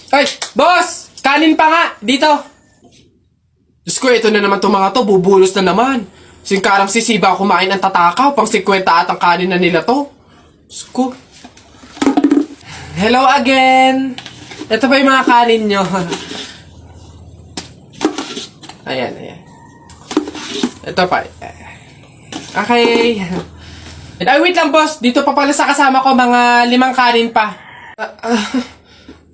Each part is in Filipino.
Ay, boss! Kanin pa nga! Dito! Diyos ko, ito na naman itong mga to. Bubulos na naman. Singkarang sisiba kumain ang tatakaw. Pang 50 at ang kanin na nila to. Diyos ko. Hello again! Ito pa yung mga kanin nyo. Ayan, ayan. Ito pa. Okay. Ay, wait lang, boss. Dito pa pala sa kasama ko, mga 5 kanin pa.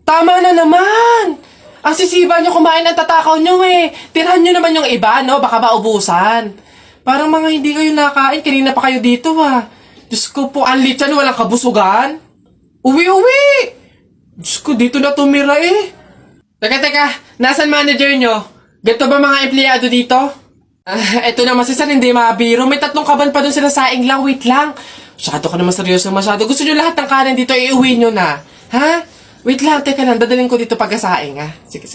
Tama na naman! Ang sisiba nyo kumain ng tatakaw nyo eh. Tirahan nyo naman yung iba, no? Baka maubusan. Parang mga hindi kayo nakain. Kanina pa kayo dito, ha? Diyos ko po, ang litsan, walang kabusugan. Uwi! Diyos ko, dito na tumira eh. Teka. Nasaan manager nyo? Ganito ba mga empleyado dito? Eto naman si Sir, hindi mabiro. May 3 kaban pa dun sila saing lang. Wait lang. Masyado ka naman seryoso masyado. Gusto nyo lahat ng kanin dito, iuwi nyo na. Ha? Wait lang, teka lang. Dadalhin ko dito pagkasaing, ha? Sige.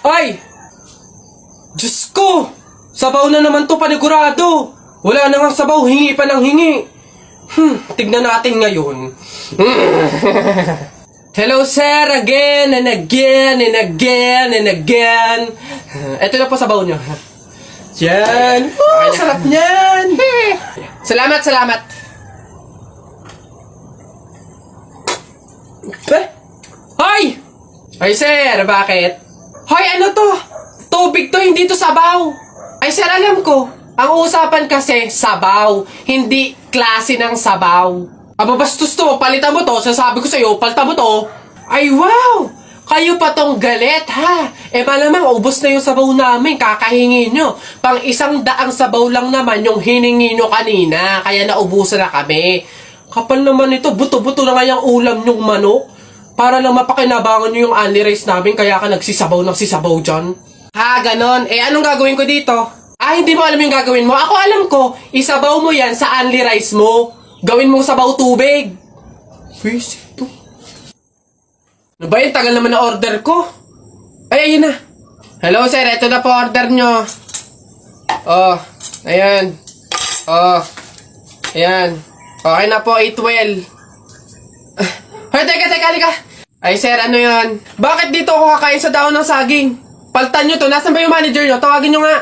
Ay! Diyos ko! Sabaw na naman to, panigurado. Wala na nga sabaw, hingi pa ng hingi. Tignan natin ngayon. Hello, sir, again and again and again and again. Ito na po sabaw nyo. Yan. Oh, sarap niyan. Salamat. Hoy! Ay, sir, bakit? Hoy, ano to? Tubig to, hindi to sabaw. Ay, sir, alam ko. Ang usapan kasi, sabaw. Hindi klase ng sabaw. Aba, bastos to. Palitan mo to. Sasabi ko sa'yo, palitan mo to. Ay, wow! Kayo pa tong galit, ha? Malamang ubos na yung sabaw namin. Kakahingi nyo. Pang 100 sabaw lang naman yung hiningi nyo kanina. Kaya naubusan na kami. Kapal naman ito. Buto-buto na nga yung ulam nyong manok. Para lang mapakinabangan nyo yung only rice namin. Kaya ka nagsisabaw dyan. Ha, ganon. Anong gagawin ko dito? Hindi mo alam yung gagawin mo. Ako alam ko. Isabaw mo yan sa only rice mo. Gawin mong sabaw tubig. Face ito. Ano ba yun? Tagal naman na order ko. Ay, ayun na. Hello, sir. Ito na po order nyo. Oh, ayan. Oh, ayan. Okay na po, 812. Hoy, teka, halika. Ay, sir, ano yun? Bakit dito ako kakain sa daon ng saging? Paltan nyo to. Nasaan ba yung manager nyo? Tawagin nyo nga.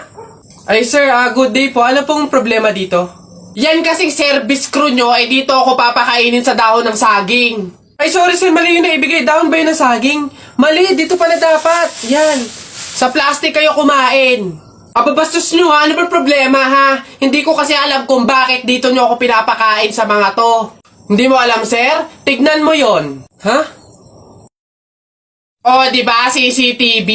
Ay, sir, good day po. Ano pong problema dito? Yan kasing service crew nyo, dito ako papakainin sa dahon ng saging. Ay, sorry sir, mali yun na ibigay. Dahon ba yun ng saging? Mali, dito pala dapat. Yan. Sa plastic kayo kumain. Ababastos nyo ha, ano ba problema ha? Hindi ko kasi alam kung bakit dito nyo ako pinapakain sa mga to. Hindi mo alam, sir? Tignan mo yon. Ha? O, diba, CCTV?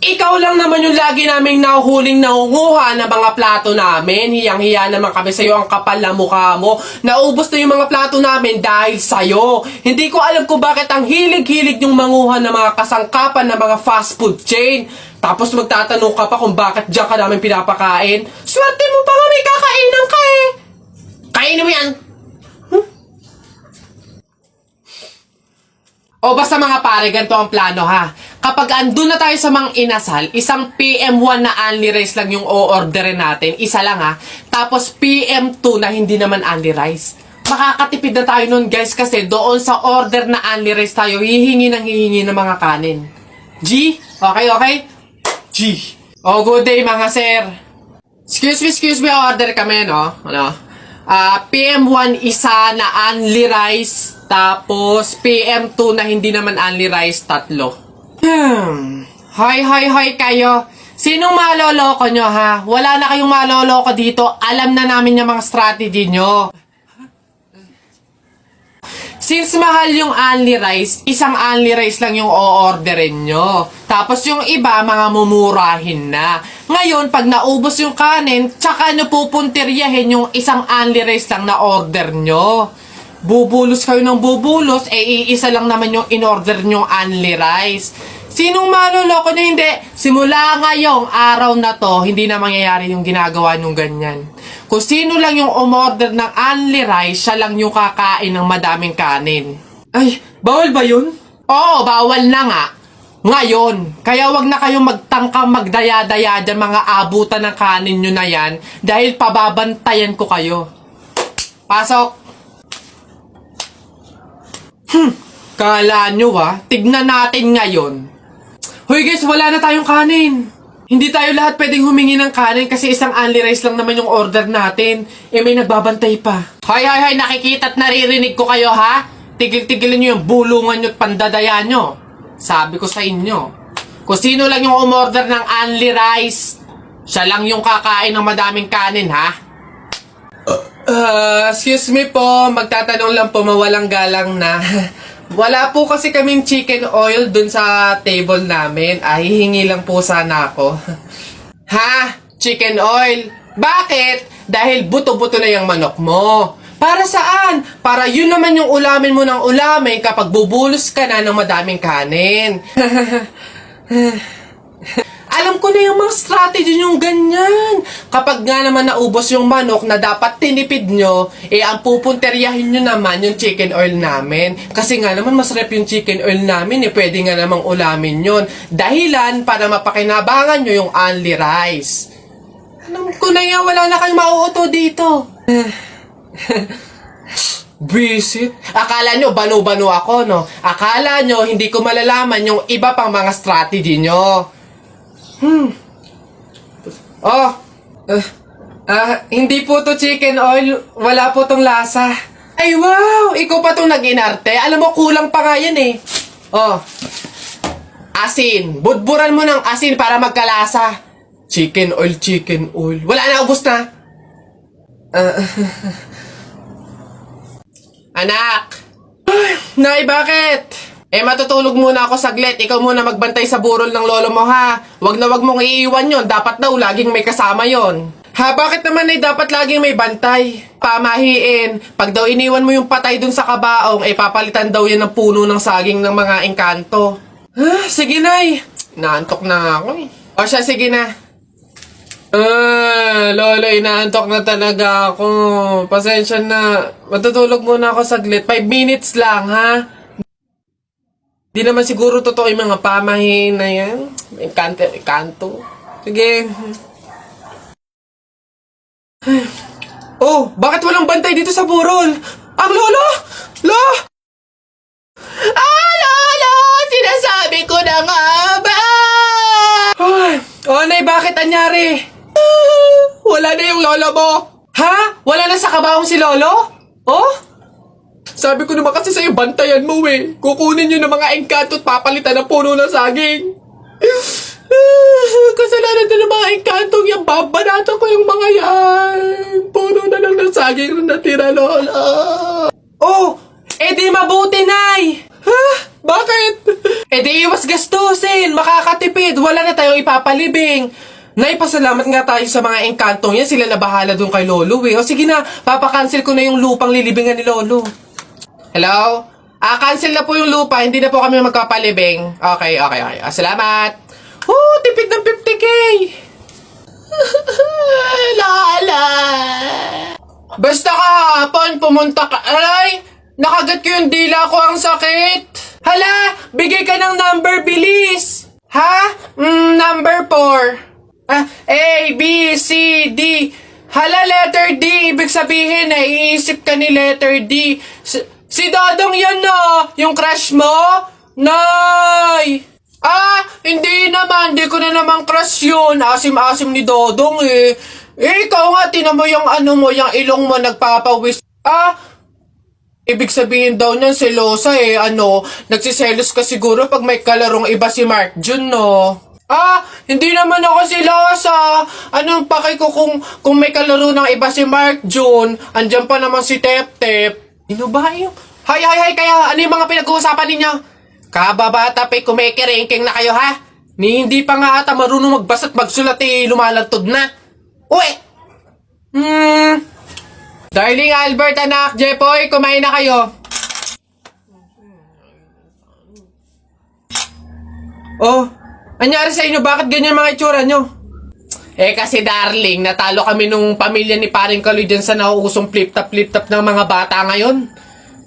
Ikaw lang naman yung lagi naming nahuhuling nangunguha ng mga plato namin. Hiyang-hiya naman kami sa'yo, ang kapal na mukha mo. Naubos na yung mga plato namin dahil sa'yo. Hindi ko alam kung bakit ang hilig-hilig yung manguha ng mga kasangkapan ng mga fast food chain. Tapos magtatanong ka pa kung bakit diyan ka namin pinapakain. Swerte mo pa nga may kakainan ka eh. Kainin mo yan. O basta mga pare, ganito ang plano ha. Kapag andun na tayo sa mga inasal, isang PM1 na only rice lang yung o-orderin natin. Isa lang ha. Tapos PM2 na hindi naman only rice. Makakatipid na tayo nun guys kasi doon sa order na only rice tayo, hihingi ng mga kanin. G? Okay? G. Oh, good day mga sir. Excuse me, order kami no? PM1 isa na only rice. Tapos, PM2 na hindi naman only rice, 3. Hoy kayo. Sinong maloloko nyo, ha? Wala na kayong maloloko dito. Alam na namin yung mga strategy nyo. Since mahal yung only rice, isang only rice lang yung o-orderin nyo. Tapos yung iba, mga mumurahin na. Ngayon, pag naubos yung kanin, tsaka nyo pupuntiryahin yung isang only rice lang na order nyo. Bubulos kayo ng bubulos, iisa lang naman yung in-order nyong only rice. Sinong maloloko nyo? Hindi. Simula ngayong araw na to, hindi na mangyayari yung ginagawa nyong ganyan. Kung sino lang yung umorder ng only rice, siya lang yung kakain ng madaming kanin. Ay, bawal ba yun? Oo, bawal na nga. Ngayon, kaya wag na kayong magtangkang magdaya-daya dyan mga abutan ng kanin nyo na yan dahil pababantayan ko kayo. Pasok! Kala nyo tignan natin ngayon. Hoy guys, wala na tayong kanin. Hindi tayo lahat pwedeng humingi ng kanin kasi isang only rice lang naman yung order natin. May nagbabantay pa. Hoy, nakikita at naririnig ko kayo ha? Tigil-tigilin nyo yung bulungan nyo at pandadaya nyo. Sabi ko sa inyo, kung sino lang yung umorder ng only rice, siya lang yung kakain ng madaming kanin ha? Excuse me po, magtatanong lang po, mawalang galang na. Wala po kasi kaming chicken oil dun sa table namin. Hihingi lang po sana ako. Ha? Chicken oil? Bakit? Dahil buto-buto na yung manok mo. Para saan? Para yun naman yung ulamin mo ng ulamin kapag bubulos ka na ng madaming kanin. Alam ko na yung mga strategy yung ganyan. Kapag nga naman naubos yung manok na dapat tinipid nyo, ang pupunteryahin nyo naman yung chicken oil namin. Kasi nga naman masarap yung chicken oil namin, pwede nga namang ulamin yun. Dahilan para mapakinabangan nyo yung only rice. Alam ko na yan, wala na kayong mauuto dito. Visit? Akala nyo banu-banu ako, no? Akala nyo hindi ko malalaman yung iba pang mga strategy nyo. Hindi po to chicken oil. Wala po tong lasa. Ay, wow! Ikaw pa tong nag-inarte. Alam mo, kulang pa nga yan eh. Asin. Budburan mo ng asin para magkalasa. Chicken oil, chicken oil. Wala na, ubos na. Anak! Nay, bakit? Matutulog muna ako saglit. Ikaw muna magbantay sa burol ng lolo mo, ha? Wag na wag mong iiwan yon. Dapat daw laging may kasama yon. Ha, bakit naman dapat laging may bantay? Pamahiin. Pag daw iniwan mo yung patay dun sa kabaong, papalitan daw yan ng puno ng saging ng mga engkanto. Sige, Nay. Naantok na ako eh. O siya, sige na. Lolo, inaantok na talaga ako. Pasensya na. Matutulog muna ako saglit. 5 minutes lang, ha? Di naman siguro totoo yung mga pamahiin na yan. Kanto. Sige. Bakit walang bantay dito sa burol? Ang lolo! Lolo! Sinasabi ko na nga ba? Nay, bakit anyari? Wala na yung lolo mo. Ha? Wala na sa kabaong si lolo? Sabi ko naman kasi sa'yo, bantayan mo eh. Kukunin nyo ng mga engkanto at papalitan ng puno ng saging. Kasalanan na ng mga engkantong yan. Babanatan ko yung mga yan. Puno na lang ng saging na natira, lola. Di mabuti, Nay. Bakit? Di iwas gastusin. Makakatipid. Wala na tayong ipapalibing. Nay, pasalamat nga tayo sa mga engkantong yan. Sila na bahala dun kay lolo eh. Sige na, papakancel ko na yung lupang lilibingan ni lolo. Hello? Cancel na po yung lupa. Hindi na po kami magpapalibing. Okay. Salamat. Tipid ng 50K. Lala. Basta kahapon, pumunta ka. Ay, nakagat ko yung dila ko. Ang sakit. Hala, bigay ka ng number, bilis. Ha? Number 4. A, B, C, D. Hala, letter D. Ibig sabihin, naiisip ka ni letter D. Si Dodong yan na! Yung crush mo? Nay! Hindi naman. Hindi ko na naman crush yun. Asim-asim ni Dodong eh. Ikaw nga, tinan mo yung yung ilong mo nagpapawis. Ibig sabihin daw niyan, selosa eh. Nagsiselos ka siguro pag may kalarong iba si Mark Jun, no? Hindi naman ako selosa. Anong paki ko kung may kalaro ng iba si Mark Jun? Andyan pa naman si Tep-Tep. Ba yun? Hay, kaya ano yung mga pinag-uusapan ninyo? Kababata pa'y kumikiringking na kayo, ha? Hindi pa nga ata marunong magbasa't magsulat lumalantod na. Uy! Darling Albert, anak, Jepoy, kumain na kayo. Anyari sa inyo? Bakit ganyan mga itsura nyo? Kasi darling, natalo kami nung pamilya ni Paring Kaloy dyan sa nauusong flip-top ng mga bata ngayon.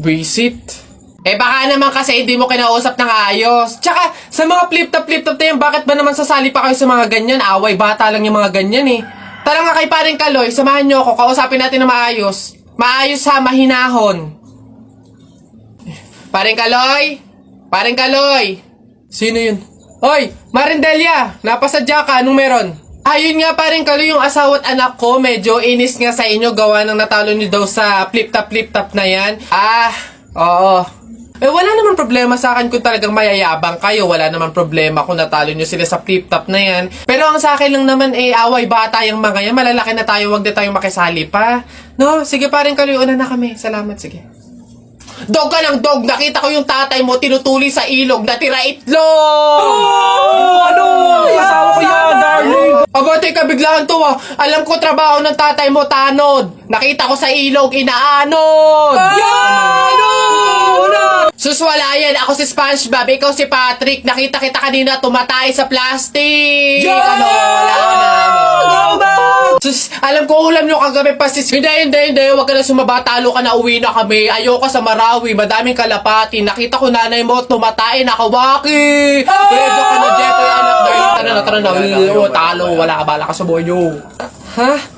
Visit. Baka naman kasi hindi mo kinausap ng ayos. Tsaka, sa mga flip-top na yan, bakit ba naman sasali pa kayo sa mga ganyan? Away, bata lang yung mga ganyan eh. Tara nga kay Paring Kaloy, samahan nyo ako, kausapin natin na maayos. Maayos ha, mahinahon. Paring Kaloy? Paring Kaloy? Sino yun? Hoy, Marindelia, napasadya ka, anong meron? Ayun nga paring Kaloy, yung asawa at anak ko, medyo inis nga sa inyo, gawa ng natalo nyo daw sa flip-top na yan. Oo. Eh, wala naman problema sa akin kung talagang mayayabang kayo. Wala naman problema kung natalo nyo sila sa flip-top na yan. Pero ang sa akin lang naman, away bata yung mga yan. Malalaki na tayo, wag na tayong makisali pa. No? Sige paring Kaloy, una na kami. Salamat, sige. Dog ka ng dog! Nakita ko yung tatay mo tinutuli sa ilog, natira itlog! Ano? Asawa ko yan, darling. Aba, teka, biglaan to Alam ko trabaho ng tatay mo, tanod. Nakita ko sa ilog, inaanod! Sus, wala yan. Ako si SpongeBob, ikaw si Patrick. Nakita kita kanina tumatay sa plastic. Wala na. Sus, alam ko ulam nyo kagabi pa sis. Hindi. Huwag ka na sumaba. Talo ka na, uwi na kami. Ayoko sa Marawi. Madaming kalapati. Nakita ko nanay mo tumatay. Nakawaki. Pwede ka na, Jeff. Anak, tara na. Talo. Wala ka, bala ka sa buhay nyo. Ha?